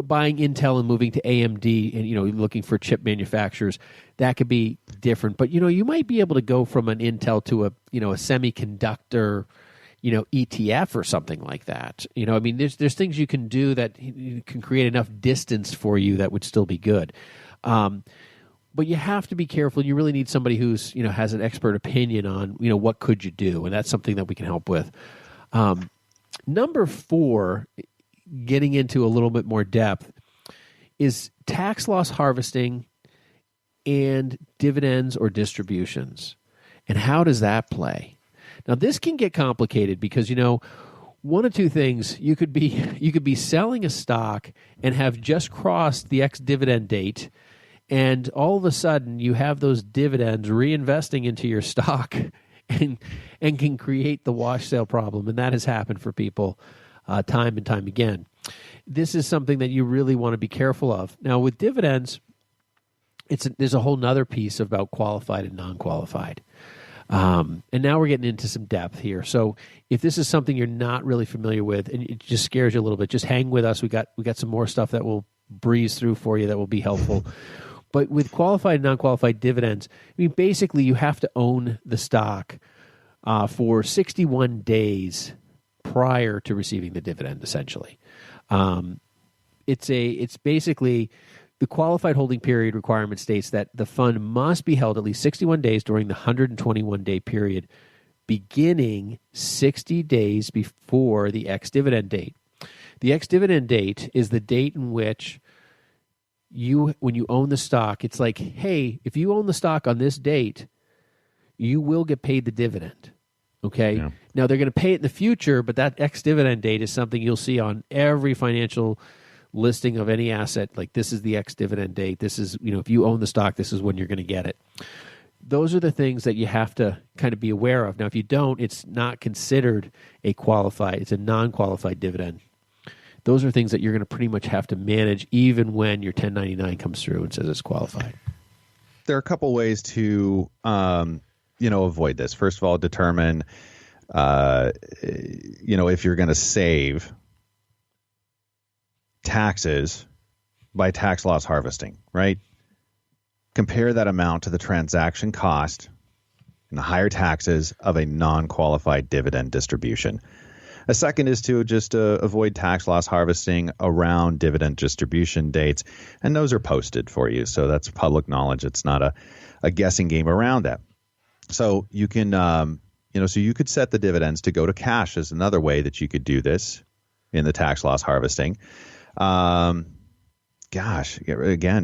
buying Intel and moving to AMD and looking for chip manufacturers, that could be different. But you might be able to go from an Intel to a semiconductor ETF or something like that. There's things you can do that can create enough distance for you that would still be good. But you have to be careful. You really need somebody who's has an expert opinion on what could you do, and that's something that we can help with. Number 4. Getting into a little bit more depth is tax loss harvesting and dividends or distributions. And how does that play? Now, this can get complicated because, one of two things. You could be selling a stock and have just crossed the ex-dividend date, and all of a sudden you have those dividends reinvesting into your stock and can create the wash sale problem. And that has happened for people time and time again. This is something that you really want to be careful of. Now, with dividends, there's a whole nother piece about qualified and non-qualified. And now we're getting into some depth here. So if this is something you're not really familiar with and it just scares you a little bit, just hang with us. We got some more stuff that we'll breeze through for you that will be helpful. But with qualified and non-qualified dividends, basically you have to own the stock for 61 days prior to receiving the dividend, essentially. It's basically the qualified holding period requirement states that the fund must be held at least 61 days during the 121-day period beginning 60 days before the ex-dividend date. The ex-dividend date is the date in which when you own the stock, it's like, hey, if you own the stock on this date, you will get paid the dividend. Okay? Yeah. Now, they're going to pay it in the future, but that ex-dividend date is something you'll see on every financial listing of any asset. Like, this is the ex-dividend date. This is, if you own the stock, this is when you're going to get it. Those are the things that you have to kind of be aware of. Now, if you don't, it's not considered it's a non-qualified dividend. Those are things that you're going to pretty much have to manage even when your 1099 comes through and says it's qualified. There are a couple ways to, avoid this. First of all, determine, if you're going to save taxes by tax loss harvesting, right? Compare that amount to the transaction cost and the higher taxes of a non-qualified dividend distribution. A second is to just avoid tax loss harvesting around dividend distribution dates, and those are posted for you. So that's public knowledge. It's not a guessing game around that. So you can, so you could set the dividends to go to cash is another way that you could do this in the tax loss harvesting. Again,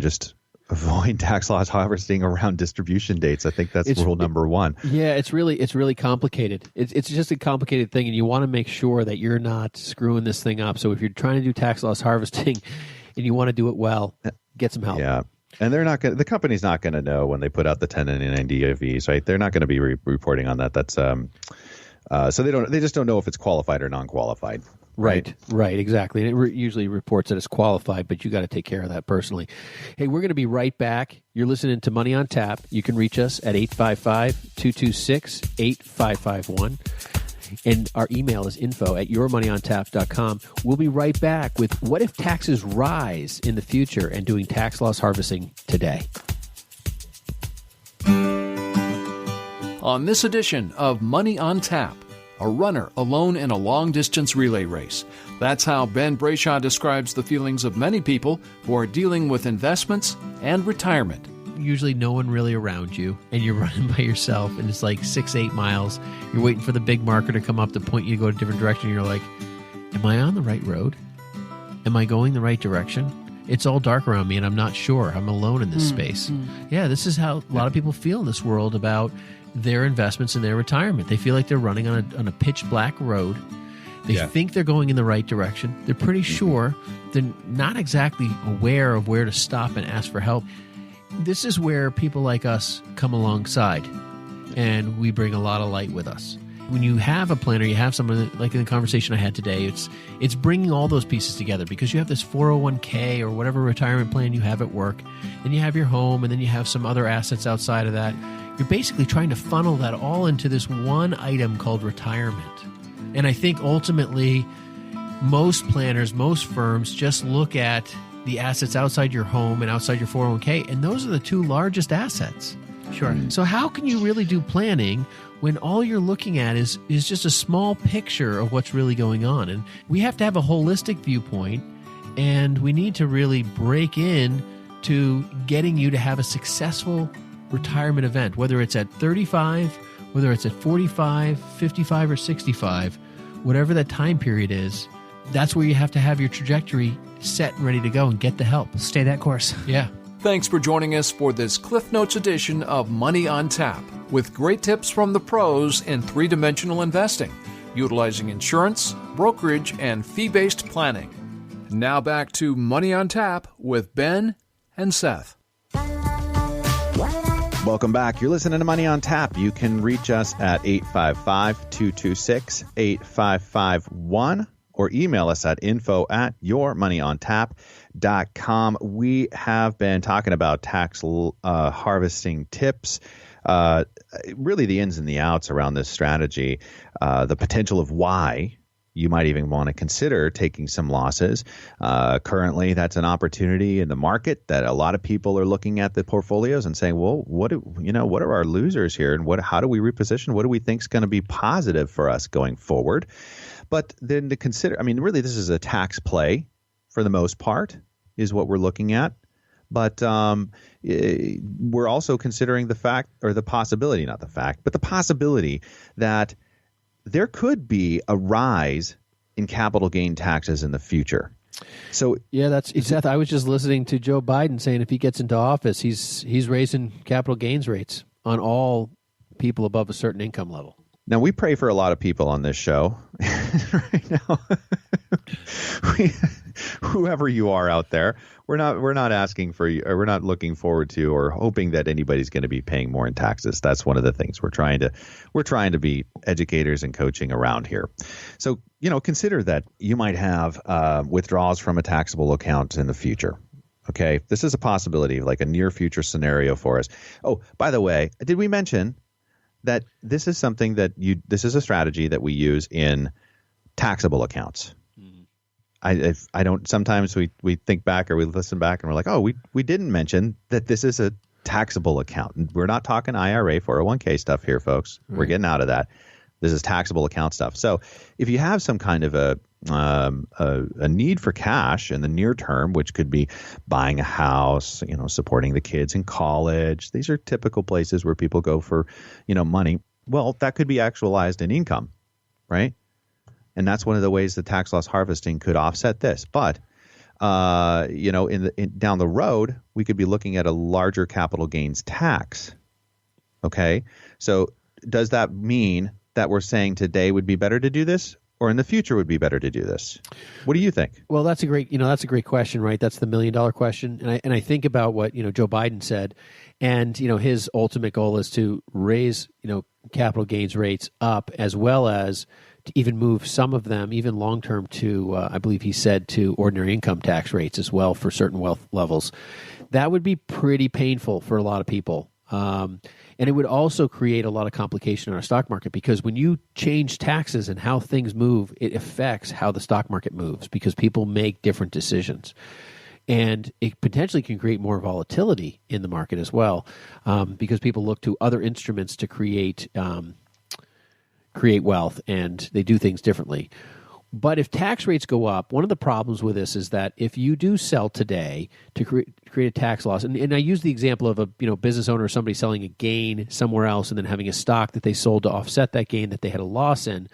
just avoid tax loss harvesting around distribution dates. I think that's rule number one. Yeah, it's really complicated. It's just a complicated thing, and you want to make sure that you're not screwing this thing up. So if you're trying to do tax loss harvesting and you want to do it well, get some help. Yeah. And the company's not going to know when they put out the 1099 DOVs, right? They're not going to be reporting on that. That's so they just don't know if it's qualified or non-qualified. Right, exactly. And it usually reports that it's qualified, but you got to take care of that personally. Hey, we're going to be right back. You're listening to Money on Tap. You can reach us at 855-226-8551. And our email is info@yourmoneyontap.com. We'll be right back with what if taxes rise in the future and doing tax loss harvesting today. On this edition of Money on Tap, a runner alone in a long-distance relay race. That's how Ben Brayshaw describes the feelings of many people who are dealing with investments and retirement. Usually no one really around you, and you're running by yourself, and it's like 6-8 miles. You're waiting for the big marker to come up to point you to go a different direction. You're like, am I on the right road? Am I going the right direction? It's all dark around me, and I'm not sure. I'm alone in this space. Yeah, this is how a lot of people feel in this world about their investments and their retirement. They feel like they're running on a pitch black road. They think they're going in the right direction. They're pretty sure. They're not exactly aware of where to stop and ask for help. This is where people like us come alongside, and we bring a lot of light with us. When you have a planner, you have someone, like in the conversation I had today, it's bringing all those pieces together, because you have this 401k or whatever retirement plan you have at work, then you have your home, and then you have some other assets outside of that. You're basically trying to funnel that all into this one item called retirement. And I think ultimately most planners, most firms just look at the assets outside your home and outside your 401k, and those are the two largest assets. Sure. So how can you really do planning when all you're looking at is just a small picture of what's really going on? And we have to have a holistic viewpoint, and we need to really break in to getting you to have a successful retirement event, whether it's at 35, whether it's at 45, 55, or 65, whatever that time period is. That's where you have to have your trajectory set and ready to go and get the help. Stay that course. Yeah. Thanks for joining us for this Cliff Notes edition of Money on Tap, with great tips from the pros in three-dimensional investing, utilizing insurance, brokerage, and fee-based planning. Now back to Money on Tap with Ben and Seth. Welcome back. You're listening to Money on Tap. You can reach us at 855-226-8551 or email us at info@yourmoneyontap.com. We have been talking about tax harvesting tips, really the ins and the outs around this strategy, the potential of why you might even want to consider taking some losses. Currently, that's an opportunity in the market that a lot of people are looking at the portfolios and saying, well, what are our losers here, and how do we reposition? What do we think is going to be positive for us going forward? But then to consider, really this is a tax play for the most part is what we're looking at. But we're also considering the possibility that there could be a rise in capital gain taxes in the future. So yeah, that's Seth. I was just listening to Joe Biden saying if he gets into office, he's raising capital gains rates on all people above a certain income level. now we pray for a lot of people on this show right now. Whoever you are out there, we're not asking for you, or we're not looking forward to or hoping that anybody's going to be paying more in taxes. That's one of the things we're trying to be educators and coaching around here. So, consider that you might have withdrawals from a taxable account in the future. Okay, this is a possibility, like a near future scenario for us. Oh, by the way, did we mention that this is something that this is a strategy that we use in taxable accounts? I don't. Sometimes we think back or we listen back and we're like, oh, we didn't mention that this is a taxable account. And we're not talking IRA, 401k stuff here, folks. Right. We're getting out of that. This is taxable account stuff. So if you have some kind of a need for cash in the near term, which could be buying a house, supporting the kids in college, these are typical places where people go for, money. Well, that could be actualized in income, right? And that's one of the ways that tax loss harvesting could offset this. But, down the road, we could be looking at a larger capital gains tax. Okay. So does that mean that we're saying today would be better to do this, or in the future would be better to do this? What do you think? Well, that's a great question, right? That's the $1 million question. And I think about what, Joe Biden said, and, his ultimate goal is to raise, capital gains rates up, as well as to even move some of them, even long-term, to, I believe he said, to ordinary income tax rates as well for certain wealth levels. That would be pretty painful for a lot of people. And it would also create a lot of complication in our stock market, because when you change taxes and how things move, it affects how the stock market moves, because people make different decisions. And it potentially can create more volatility in the market as well, because people look to other instruments to create wealth, and they do things differently. But if tax rates go up, one of the problems with this is that if you do sell today to create a tax loss, and I use the example of a business owner or somebody selling a gain somewhere else and then having a stock that they sold to offset that gain that they had a loss in,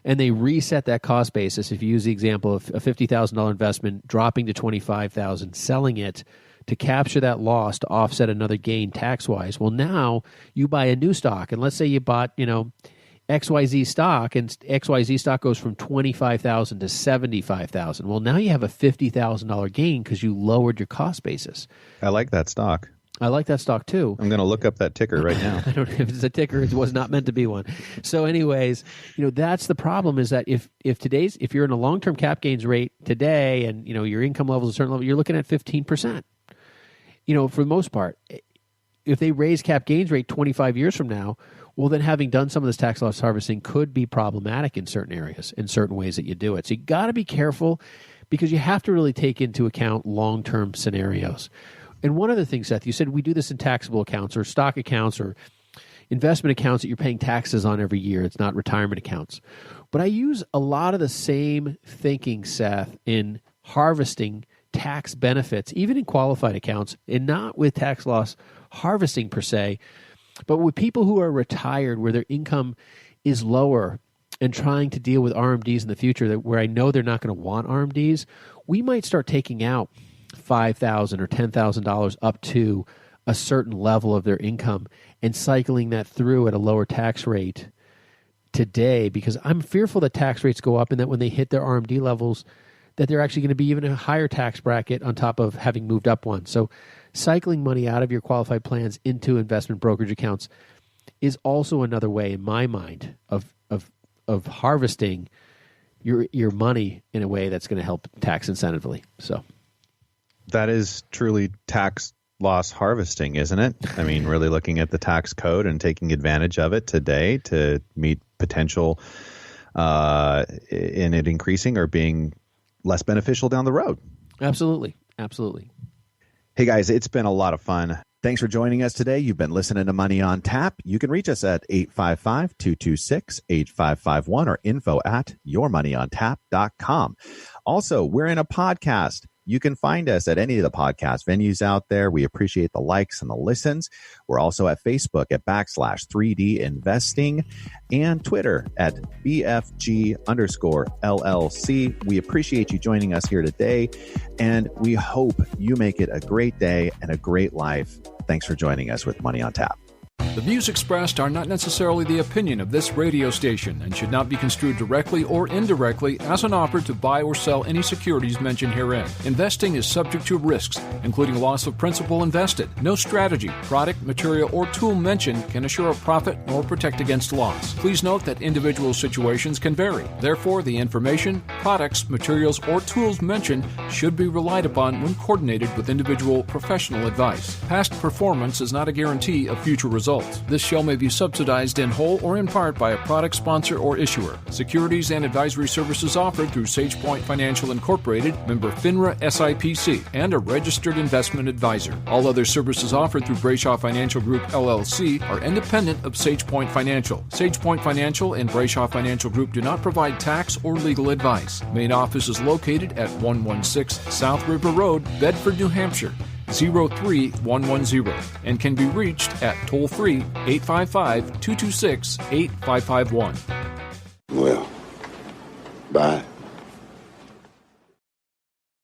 and they reset that cost basis. If you use the example of a $50,000 investment dropping to $25,000, selling it to capture that loss to offset another gain tax-wise, well, now you buy a new stock, and let's say you bought XYZ stock, and XYZ stock goes from $25,000 to $75,000. Well, now you have a $50,000 gain because you lowered your cost basis. I like that stock. I like that stock too. I'm going to look up that ticker right now. I don't know if it's a ticker. It was not meant to be one. So anyways, that's the problem, is that if you're in a long-term cap gains rate today, and your income level is a certain level, you're looking at 15%. For the most part, if they raise cap gains rate 25 years from now, well, then having done some of this tax loss harvesting could be problematic in certain areas, in certain ways that you do it. So you got to be careful, because you have to really take into account long-term scenarios. And one other thing, Seth, you said we do this in taxable accounts or stock accounts or investment accounts that you're paying taxes on every year. It's not retirement accounts. But I use a lot of the same thinking, Seth, in harvesting tax benefits, even in qualified accounts, and not with tax loss harvesting per se, but with people who are retired, where their income is lower and trying to deal with RMDs in the future, where I know they're not going to want RMDs, we might start taking out $5,000 or $10,000 up to a certain level of their income and cycling that through at a lower tax rate today, because I'm fearful that tax rates go up and that when they hit their RMD levels, that they're actually going to be even a higher tax bracket on top of having moved up one. So cycling money out of your qualified plans into investment brokerage accounts is also another way, in my mind, of harvesting your money in a way that's going to help tax incentively. So that is truly tax loss harvesting, isn't it? I mean, really looking at the tax code and taking advantage of it today to meet potential in it increasing or being less beneficial down the road. Absolutely. Absolutely. Hey guys, it's been a lot of fun. Thanks for joining us today. You've been listening to Money on Tap. You can reach us at 855-226-8551 or info@yourmoneyontap.com. Also, we're in a podcast. You can find us at any of the podcast venues out there. We appreciate the likes and the listens. We're also at Facebook at /3D Investing and Twitter at BFG_LLC. We appreciate you joining us here today, and we hope you make it a great day and a great life. Thanks for joining us with Money on Tap. The views expressed are not necessarily the opinion of this radio station and should not be construed directly or indirectly as an offer to buy or sell any securities mentioned herein. Investing is subject to risks, including loss of principal invested. No strategy, product, material, or tool mentioned can assure a profit nor protect against loss. Please note that individual situations can vary. Therefore, the information, products, materials, or tools mentioned should be relied upon when coordinated with individual professional advice. Past performance is not a guarantee of future results. This show may be subsidized in whole or in part by a product sponsor or issuer. Securities and advisory services offered through SagePoint Financial Incorporated, member FINRA SIPC, and a registered investment advisor. All other services offered through Brayshaw Financial Group LLC are independent of SagePoint Financial. SagePoint Financial and Brayshaw Financial Group do not provide tax or legal advice. Main office is located at 116 South River Road, Bedford, New Hampshire, 03110, and can be reached at toll-free 855-226-8551. Well, bye.